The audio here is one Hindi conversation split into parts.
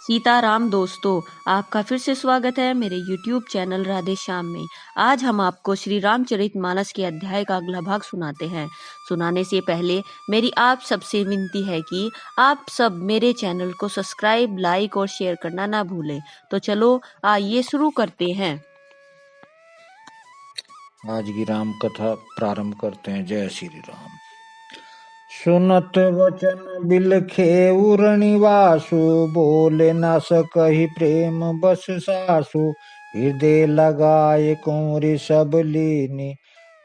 सीताराम दोस्तों, आपका फिर से स्वागत है मेरे YouTube चैनल राधे श्याम में। आज हम आपको श्री रामचरितमानस के अध्याय का अगला भाग सुनाते हैं। सुनाने से पहले मेरी आप सबसे विनती है कि आप सब मेरे चैनल को सब्सक्राइब, लाइक और शेयर करना ना भूलें। तो चलो आइए शुरू करते हैं। आज की राम कथा प्रारंभ करते हैं। जय श्री राम। सुनत वचन बिलखे उर्निवासु, बोले न सकहि प्रेम बस सासु। हृदय लगाए कुंवरी सब लीनी,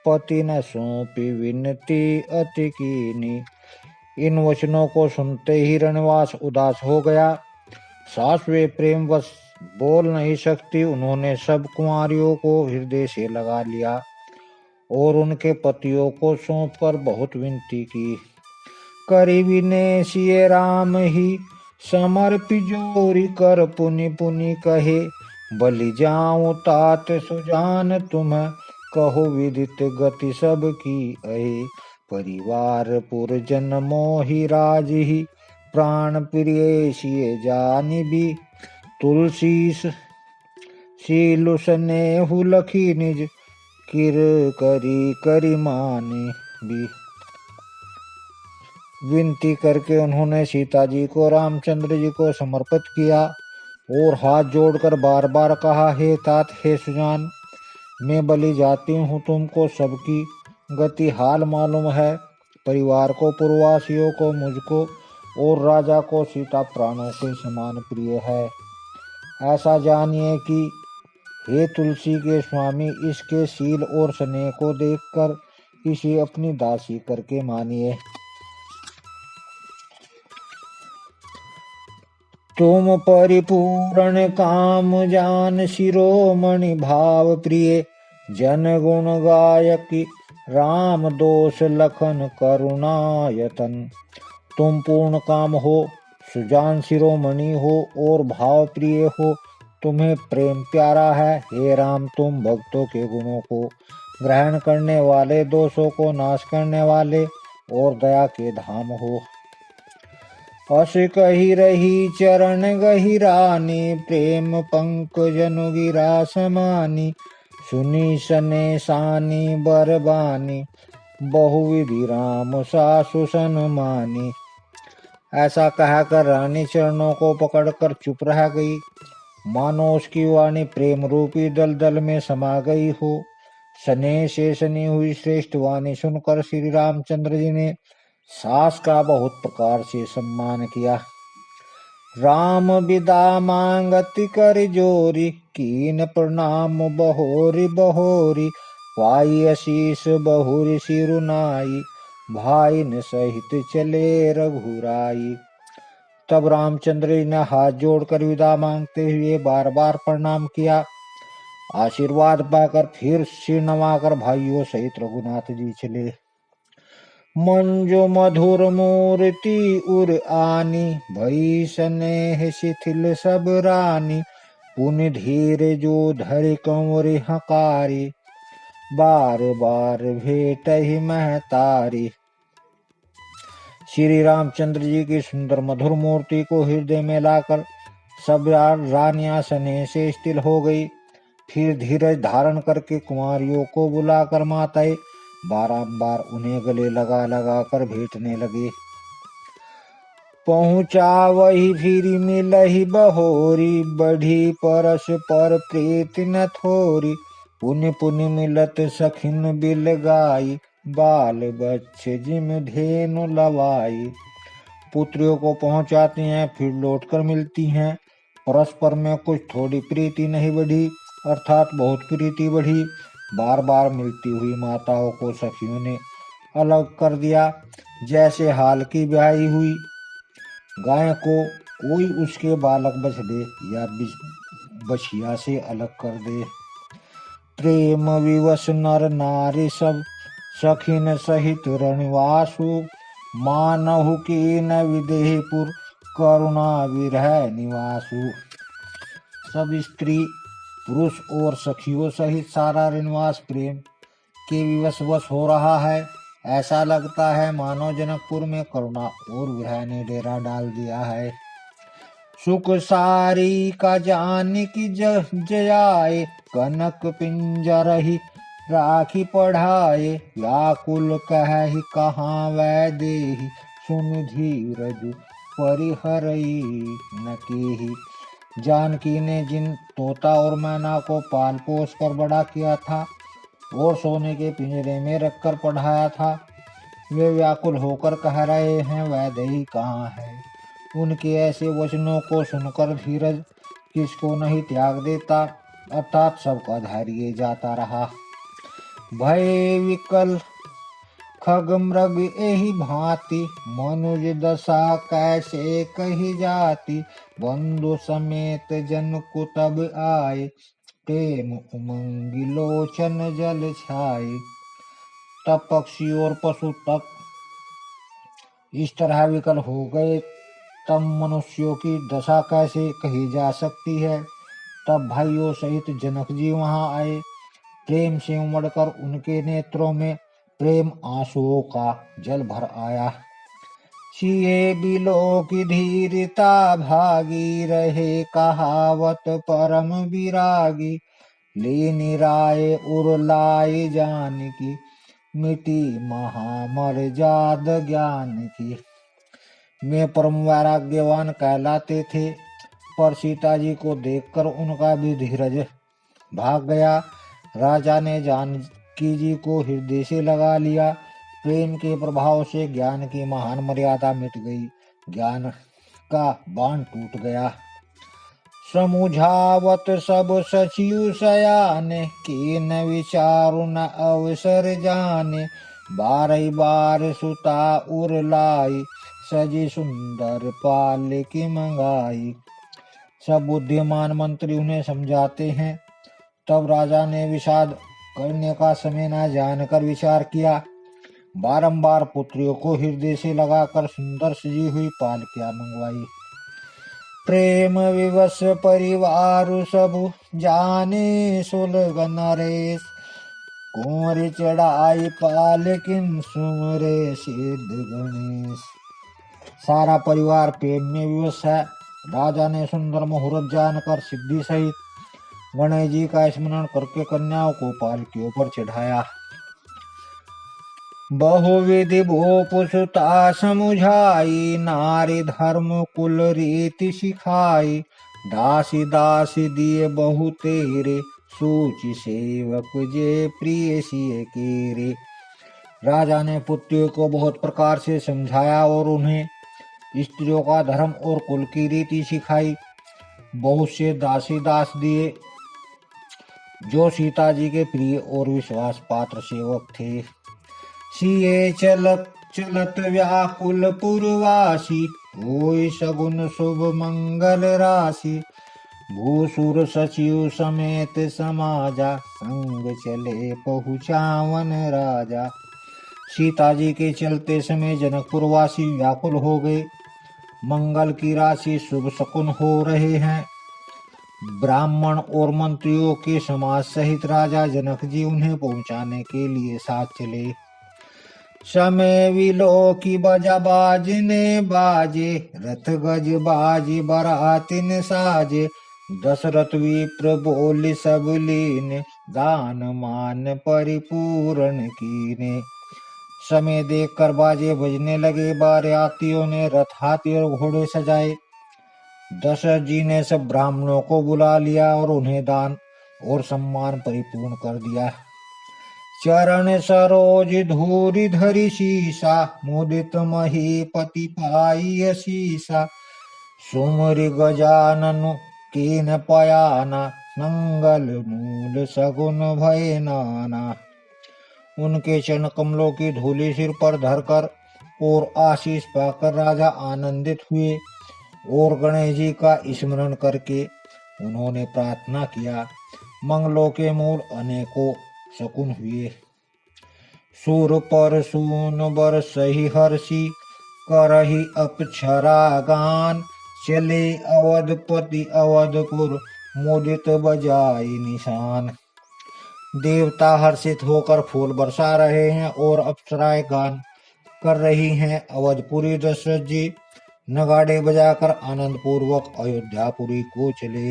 पति न सौंपी विनती अति कीनी। इन वचनों को सुनते ही रणवास उदास हो गया। सास वे प्रेम बस बोल नहीं सकती। उन्होंने सब कुंवारियों को हृदय से लगा लिया और उनके पतियों को सौंपकर बहुत विनती की। करी विनय सिय राम ही समर्पि जोरी, कर पुनि पुनि कहे बलि जाऊं तात सुजान तुम। कहो विदित गति सब की अहे, परिवार पुरजन मोहि राज ही। प्राण प्रिय सिय जानि भी, तुलसी सीलु स्नेहु लखी निज। किर करी करी माने भी। विनती करके उन्होंने सीता जी को रामचंद्र जी को समर्पित किया और हाथ जोड़कर बार बार कहा, हे तात हे सुजान, मैं बलि जाती हूँ। तुमको सबकी गति हाल मालूम है। परिवार को, पूर्ववासियों को, मुझको और राजा को सीता प्राणों के समान प्रिय है। ऐसा जानिए कि हे तुलसी के स्वामी, इसके शील और स्नेह को देखकर इसे अपनी दासी करके मानिए। तुम परिपूर्ण काम जान, शिरोमणि भाव प्रिय। जन गुण गायकी राम दोष लखन करुणायतन। तुम पूर्ण काम हो, सुजान शिरोमणि हो और भाव प्रिय हो। तुम्हें प्रेम प्यारा है। हे राम, तुम भक्तों के गुणों को ग्रहण करने वाले, दोषों को नाश करने वाले और दया के धाम हो। अस कही रही चरण गहिरानी, प्रेम पंकजनु गिरा समानी। सुनी सने सानी बरबानी, बहुविधि राम सासु सनमानी। ऐसा कहकर रानी चरणों को पकड़कर चुप रह गई, मानो उसकी वाणी प्रेम रूपी दलदल में समा गई हो। स्नेह से सनी हुई श्रेष्ठ वाणी सुनकर श्री रामचंद्र जी ने सास का बहुत प्रकार से सम्मान किया। राम विदा मांगति कर जोरी, कीन प्रणाम बहोरी बहोरी। पाई आशीष बहुरी सिरुनाई, भाई न सहित चले रघुराई। तब रामचंद्र जी ने हाथ जोड़कर विदा मांगते हुए बार बार प्रणाम किया। आशीर्वाद पाकर फिर सिर नवाकर भाइयों सहित रघुनाथ जी चले। मंजो मधुर मूर्ति उर आनी, भई स्नेह शिथिल सब रानी। पुनि धीर जो धरि कंवरि हकारी, बार बार भेट ही महतारी। श्री रामचंद्र जी की सुंदर मधुर मूर्ति को हृदय में लाकर सब रानियां स्नेह से स्थिर हो गई। फिर धीरज धारण करके कुंवारियों को बुलाकर माताएं बारंबार उन्हें गले लगा लगा कर भेंटने लगे। पहुँचा वही फिर मिलहि बहोरी, बढ़ी परस पर प्रीत न थोरी। पुनि पुनि मिलत सखिन बिल गाई, बाल बच्छ जिम धेनु लवाई। पुत्रियों को पहुंचाती हैं, फिर लौटकर मिलती हैं। परस्पर में कुछ थोड़ी प्रीति नहीं बढ़ी, अर्थात बहुत प्रीति बढ़ी। बार बार मिलती हुई माताओं को सखियों ने अलग कर दिया, जैसे हाल की ब्याही हुई गाय को कोई उसके बालक बछड़े या बछिया से अलग कर दे। प्रेम विवश नर नारी सब, सखिन सहित रणवासु। मानहु की न विदेहपुर, करुणा विरह निवासु। सब स्त्री पुरुष और सखियों सहित सारा रणवास प्रेम के विवश हो रहा है। ऐसा लगता है मानो जनकपुर में करुणा और विरह ने डेरा डाल दिया है। सुख सारी का जान की जयाए, कनक पिंजरहि राखी पढ़ाए। व्याकुल कहहि कहाँ वै देहि, सुन धीरज परिहरई न केहि। जानकी ने जिन तोता और मैना को पाल पोस कर बड़ा किया था और सोने के पिंजरे में रखकर पढ़ाया था, वे व्याकुल होकर कह रहे हैं वैदेही कहाँ है। उनके ऐसे वचनों को सुनकर धीरज किसको नहीं त्याग देता, अर्थात सबका धैर्य जाता रहा। भय विकल खग मृग एहि भांति, मनुज दशा कैसे कही जाती। बंधु समेत जन को तब आए, प्रेम उमंगी लोचन जल छाए। तब पक्षी और पशु तक इस तरह विकल हो गए, तब मनुष्यों की दशा कैसे कही जा सकती है। तब भाइयों सहित जनक जी वहां आए। प्रेम से उमड़कर उनके नेत्रों में प्रेम आंसुओं का जल भर आया। सिए बिलो की धीरता भागी रहे, कहावत परम विरागी। लीनी राय उर लाए जानकी, मिटी महामर्याद ज्ञान की। वे परम वैराग्यवान कहलाते थे, पर सीता जी को देखकर उनका भी धीरज भाग गया। राजा ने जानकी जी को हृदय से लगा लिया। प्रेम के प्रभाव से ज्ञान की महान मर्यादा मिट गई, ज्ञान का बाण टूट गया। समुझावत सब सचिव सयाने, कीन विचारु न अवसर जाने। बारही बार सुता उर लाई, सजी सुंदर पाल की मंगाई। सब बुद्धिमान मंत्री उन्हें समझाते हैं, तब राजा ने विषाद करने का समय न जानकर विचार किया। बारंबार पुत्रियों को हृदय से लगाकर सुंदर सजी हुई पालकियां मंगवाई। प्रेम विवश परिवार सब, जाने सुलग नरेश। कुंवर चढ़ाई पालकिन, सुमरे सिद्ध गणेश। सारा परिवार प्रेम में विवश है। राजा ने सुंदर मुहूर्त जानकर सिद्धि सहित गणेश जी का स्मरण करके कन्याओं को पालकियों पर चढ़ाया। बहुविधि भूप सुता समुझाई, नारी धर्म कुल रीति सिखाई। दासी दासी दिए बहु तेरे, सूचि सेवक जे प्रिय सिय केरे। राजा ने पुत्रियों को बहुत प्रकार से समझाया और उन्हें स्त्रियों का धर्म और कुल की रीति सिखाई। बहुत से दासी दास दिए जो सीता जी के प्रिय और विश्वास पात्र सेवक थे। सिए चलत चलत व्याकुल पुरवासी, होय सगुन शुभ मंगल राशि। भूसुर सचिव समेत समाजा, संग चले पहुँचावन राजा। सीता जी के चलते समय जनकपुरवासी व्याकुल हो गए। मंगल की राशि शुभ शकुन हो रहे हैं। ब्राह्मण और मंत्रियों के समाज सहित राजा जनक जी उन्हें पहुंचाने के लिए साथ चले। समय विलो की बजा बाजने बाजे, रथ गज बाजी बरातिन साजे। दशरथ विप्र बोल सब लीन, दान मान परिपूर्ण कीने। समय देखकर बाजे बजने लगे। बारातियों ने रथ हाथी और घोड़े सजाए। दशरथ जी ने सब ब्राह्मणों को बुला लिया और उन्हें दान और सम्मान परिपूर्ण कर दिया। चरण सरोज धूरि धरि शीसा, मुदित महीपति पाई शीसा। सुमरि गजाननु कीन पयाना, मंगल मूल सगुन भय नाना। उनके चरण कमलों की धूली सिर पर धरकर और आशीष पाकर राजा आनंदित हुए और गणेश जी का स्मरण करके उन्होंने प्रार्थना किया। मंगलों के मूल अनेकों शकुन हुए। सुर पर सून बर सही हर्षि, करहि अप्सरा गान। चले अवधपति अवधपुर, मुदित बजाई निशान। देवता हर्षित होकर फूल बरसा रहे हैं और अप्सराएं गान कर रही हैं। अवधपुरी दशरथ जी नगाड़े बजाकर आनंद पूर्वक अयोध्यापुरी को चले।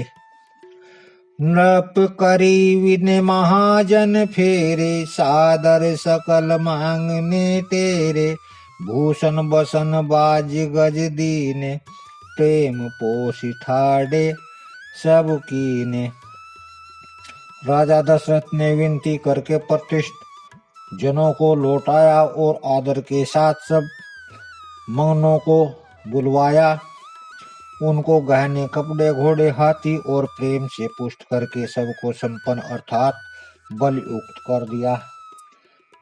नृप करी विने महाजन फेरे, सादर सकल मांगने तेरे। भूषण बसन बाज गज दीने, प्रेम पोषि ठाड़े सब कीने। राजा दशरथ ने विनती करके प्रतिष्ठित जनों को लौटाया और आदर के साथ सब मंगनों को बुलवाया। उनको गहने कपड़े घोड़े हाथी और प्रेम से पुष्ट करके सबको संपन्न अर्थात बलयुक्त कर दिया।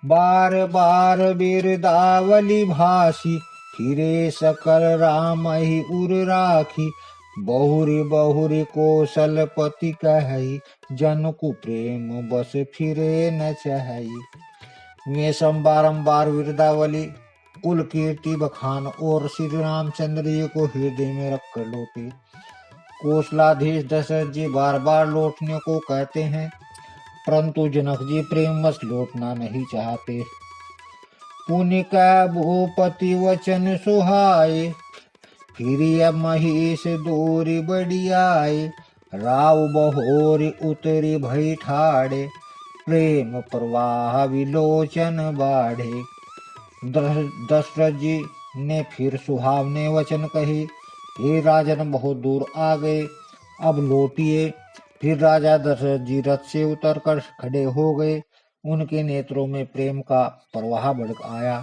बार बार बिरदावली भाषी, फिरे सकल राम ही उर राखी। बहुरी बहुरी कौशलपति कही, जन को प्रेम बस फिरे न चाही। वे सब बारंबार विरदावली कुल कीर्ति बखान और श्री रामचंद्र जी को हृदय में रखकर लौटे। कौशलाधीश दशरथ जी बार बार लौटने को कहते हैं, परंतु जनक जी प्रेमवश लौटना नहीं चाहते। पुनि का भूपति वचन सुहाए, फिर महेश दूरी बड़ी आए। राव बहोरी उतरी भई ठाड़े, प्रेम प्रवाह विलोचन बाढ़े। दशरथ जी ने फिर सुहावने वचन कहे, हे राजन बहुत दूर आ गए, अब लौटिए। फिर राजा दशरथ जी रथ से उतरकर खड़े हो गए। उनके नेत्रों में प्रेम का प्रवाह बढ़ आया,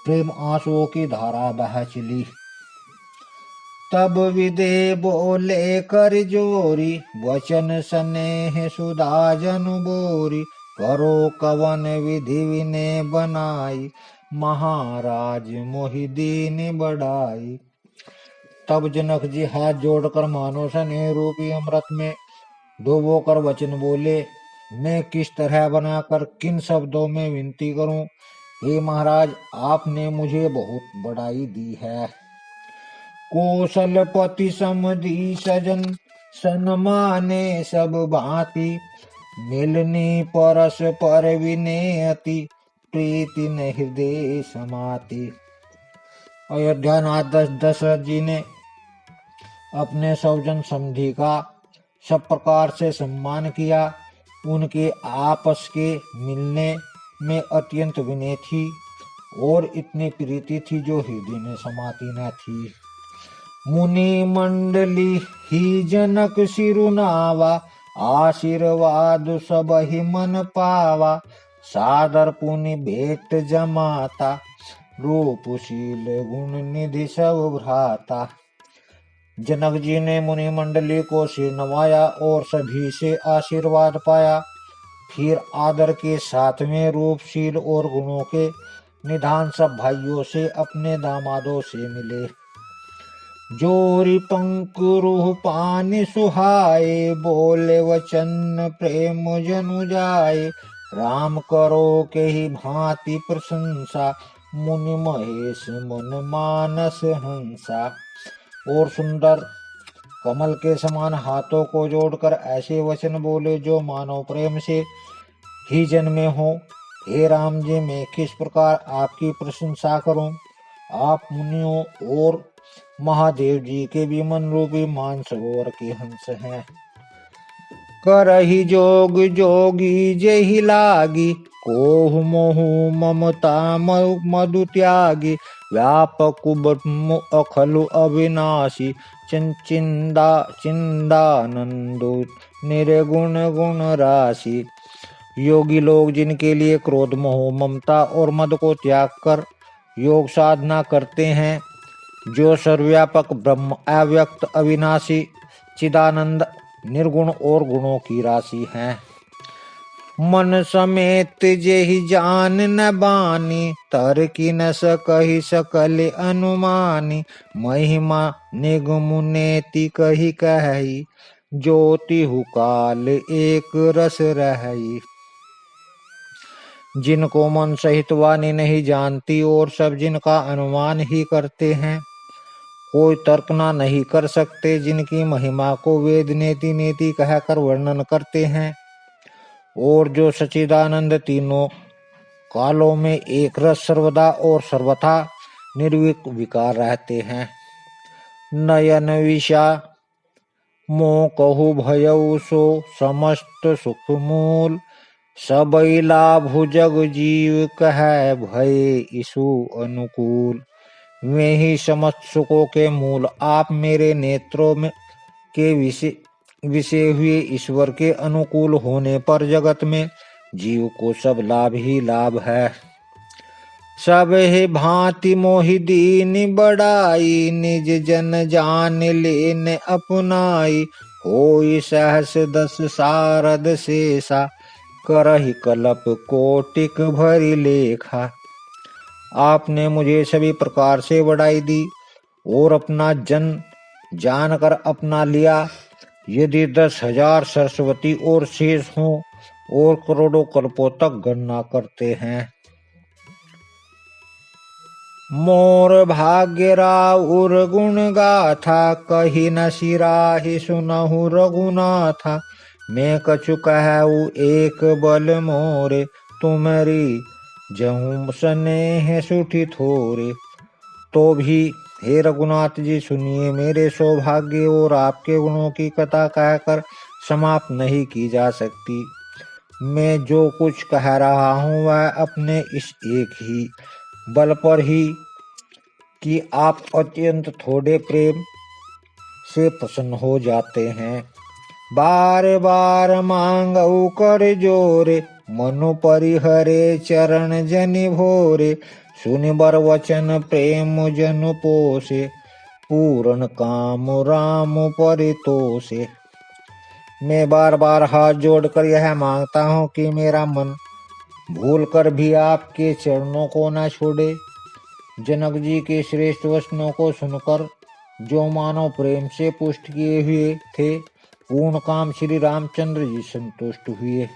प्रेम आंसुओं की धारा बह चली। तब विदे बोले कर जोरी, वचन स्नेह सुधा जनु बोरी। करो कवन विधि विने बनाई, महाराज मोहि दीन बढ़ाई। तब जनक जी हाथ जोड़कर मानो स्नेह रूपी अमृत में डूबोकर वचन बोले, मैं किस तरह बनाकर किन शब्दों में विनती करूं। हे महाराज, आपने मुझे बहुत बड़ाई दी है। कौशलपति समधी सजन, सन्माने सब भांति। मिलनी परस पर विने अति, प्रीति न हृदय समाति। अयोध्यानाथ दशरथ जी ने अपने सौजन समधी का सब प्रकार से सम्मान किया। उनके आपस के मिलने में अत्यंत विनय थी और इतनी प्रीति थी जो हृदय में समाती न थी। मुनि मंडली ही जनक सिरुनावा, आशीर्वाद सब ही मन पावा। सादर पुनि भेंट जमाता, रूपशील गुण निधि सब भ्राता। जनक जी ने मुनि मंडली को सिर नवाया और सभी से आशीर्वाद पाया। फिर आदर के साथ में रूपशील और गुणों के निधान सब भाइयों से अपने दामादों से मिले। जोरी पंकुरुह पानी सुहाए, बोले वचन प्रेम जनु जाए। राम करो के ही भांति प्रशंसा, मुनि महेश मन मानस हंसा। और सुंदर कमल के समान हाथों को जोड़कर ऐसे वचन बोले जो मानव प्रेम से ही जन्मे हो। हे राम जी, मैं किस प्रकार आपकी प्रशंसा करूं। आप मुनियों और महादेव जी के भी मन रूपी मानसरोवर के हंस हैं। करहि जोग जोगी जेहि लागी, कोहु मोहु ममता मधु त्यागी। व्यापक ब्रह्म अखलु अविनाशी, चिंदानंदो निर्गुण गुण राशि। योगी लोग जिनके लिए क्रोध मोह ममता और मद को त्याग कर योग साधना करते हैं, जो सर्वव्यापक ब्रह्म अव्यक्त अविनाशी चिदानंद निर्गुण और गुणों की राशि हैं। मन समेत जेहि जान न बानी, तर की न सकहि सकल अनुमानी। महिमा निगम नेति कही कही, ज्योति हुकाल एक रस रही। जिनको मन सहित वाणी नहीं जानती और सब जिनका अनुमान ही करते हैं, कोई तर्कना नहीं कर सकते, जिनकी महिमा को वेद नेति नेति कहकर वर्णन करते हैं, और जो सच्चिदानंद तीनों कालों में एक रस सर्वदा और सर्वथा निर्विकार रहते हैं। नयन विषा मोह कहु भयउ सो समस्त सुख मूल। सबई लाभु जग जीव कहै भय इसु अनुकूल। वे ही समस्त सुखों के मूल आप मेरे नेत्रों में के विषय हुए ईश्वर के अनुकूल होने पर जगत में जीव को सब लाभ ही लाभ है। सब ही भांति मोहि दीन बड़ाई निज जन जान लेन अपनाई। होई सहस दस सारद शेषा करहि कलप कोटिक भरी लेखा। आपने मुझे सभी प्रकार से बड़ाई दी और अपना जन जानकर अपना लिया। यदि 10,000 सरस्वती और शेष हों और करोड़ों कल्पों तक गणना करते हैं। मोर भाग्य राउर गुण गाथा कही न सिराहि सुनहु रघुनाथा। मैं कछु कहूँ एक बल मोरे तुम्हारी जहूँ स्नेह सुठी थोरे। तो भी हे रघुनाथ जी सुनिए, मेरे सौभाग्य और आपके गुणों की कथा कहकर समाप्त नहीं की जा सकती। मैं जो कुछ कह रहा हूँ वह अपने इस एक ही बल पर ही कि आप अत्यंत थोड़े प्रेम से प्रसन्न हो जाते हैं। बार बार मांगऊ कर जोरे मनु परिहरे चरण जनि भोरे। सुनि बर वचन प्रेम जन पोसे पूर्ण काम राम परितोषे। मैं बार बार हाथ जोड़कर यह मांगता हूँ कि मेरा मन भूल कर भी आपके चरणों को न छोड़े। जनक जी के श्रेष्ठ वचनों को सुनकर जो मानव प्रेम से पुष्ट किए हुए थे, पूर्ण काम श्री रामचंद्र जी संतुष्ट हुए।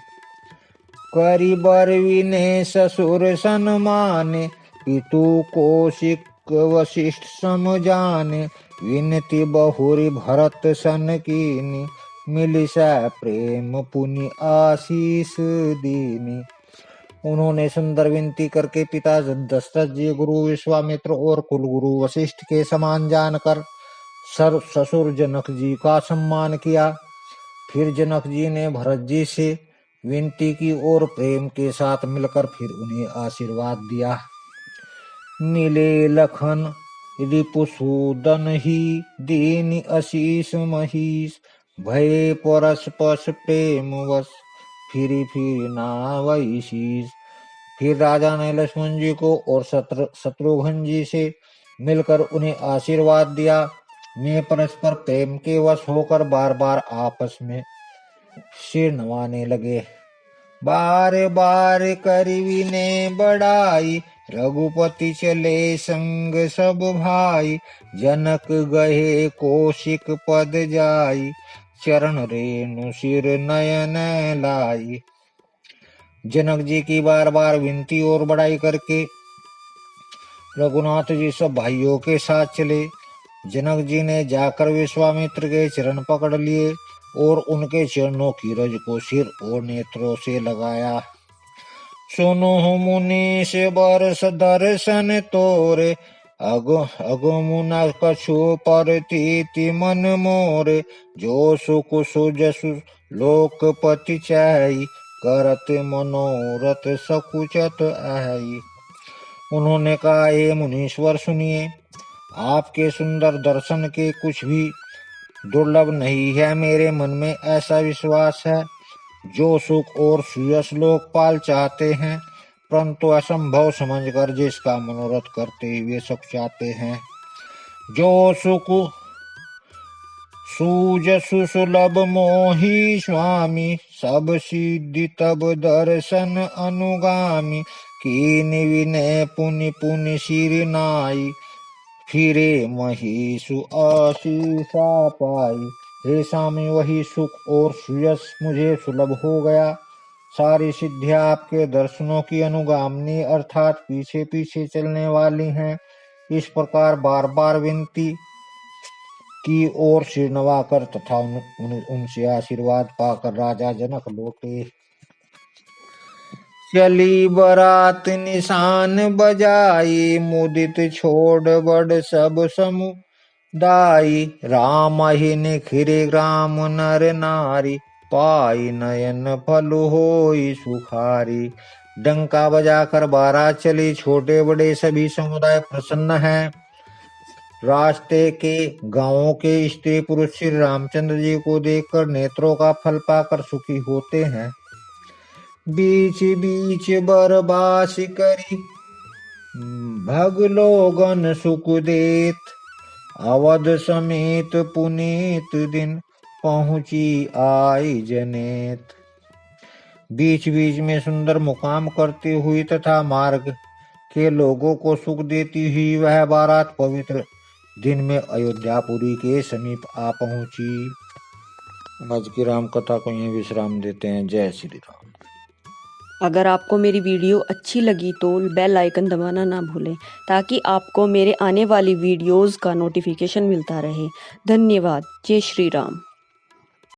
करी बर विने ससुर सन्माने पितु कौशिक वशिष्ठ सम जाने। विनती बहुरी भरत सन कीनी मिली सा प्रेम पुनि आशीष दीनी। उन्होंने सुंदर विनती करके पिता दशरथ जी, गुरु विश्वामित्र और कुलगुरु वशिष्ठ के समान जानकर ससुर जनक जी का सम्मान किया। फिर जनक जी ने भरत जी से विनती की और प्रेम के साथ मिलकर फिर उन्हें आशीर्वाद दिया। नीले लखन रिपुसूदन ही दीन आशीष महीश। भय परस पस प्रेम वश फिरी फिर नावई शीश। फिर राजा ने लक्ष्मण जी को और शत्रुघ्न जी से मिलकर उन्हें आशीर्वाद दिया। वे परस्पर प्रेम के वश होकर बार बार आपस में सिर नवाने लगे। बार बार करी ने बढ़ाई रघुपति चले संग सब भाई। जनक गहे कौशिक पद जाई चरण रेणु सिर नयन लाई। जनक जी की बार बार विनती और बड़ाई करके रघुनाथ जी सब भाइयों के साथ चले। जनक जी ने जाकर विश्वामित्र के चरण पकड़ लिए और उनके चरणों की रज को सिर और नेत्रों से लगाया। सुनो मुनीष बरस दर्शन तोरे अगमुना कछु परतीति मन मोरे। जो सुख सुजसु लोकपति चाही करत मनोरथ सकुचत आई। उन्होंने कहा, हे मुनीश्वर सुनिए, आपके सुंदर दर्शन के कुछ भी दुर्लभ नहीं है। मेरे मन में ऐसा विश्वास है, जो सुख और सुयश लोकपाल चाहते हैं, परंतु असंभव समझकर जिसका मनोरथ करते हुए सुख चाहते हैं। जो सुख सुजसु सुलभ मोहि स्वामी सब सिद्धि तब दर्शन अनुगामी। कीन विनय पुनि पुनि सिर नाई फिरे महीसु आशीषा पाई। हे स्वामी, वही सुख और सुयश मुझे सुलभ हो गया। सारी सिद्धियां आपके दर्शनों की अनुगामिनी अर्थात पीछे पीछे चलने वाली हैं। इस प्रकार बार बार विनती की और सिर नवाकर तथा उनसे आशीर्वाद पाकर राजा जनक लौटे। चली बरात निशान बजाई मुदित छोड़ बड़ सब समूह। दाई राम ही निखिरे ग्राम नर नारी, पाई नयन फल होई सुखारी। डंका बजाकर बारात चली, छोटे बड़े सभी समुदाय प्रसन्न हैं। रास्ते के गांवों के स्त्री पुरुष श्री रामचंद्र जी को देखकर नेत्रों का फल पाकर सुखी होते हैं। बीच बीच बरबास करी, भगलोगन सुख देत, अवध समेत पुनीत दिन, पहुंची आई जनेत। बीच बीच में सुंदर मुकाम करती हुई तथा मार्ग के लोगों को सुख देती हुई वह बारात पवित्र दिन में अयोध्यापुरी के समीप आ पहुंची। आज की राम कथा को यहीं विश्राम देते हैं। जय श्री राम। अगर आपको मेरी वीडियो अच्छी लगी तो बेल आइकन दबाना ना भूलें ताकि आपको मेरे आने वाली वीडियोस का नोटिफिकेशन मिलता रहे। धन्यवाद। जय श्री राम।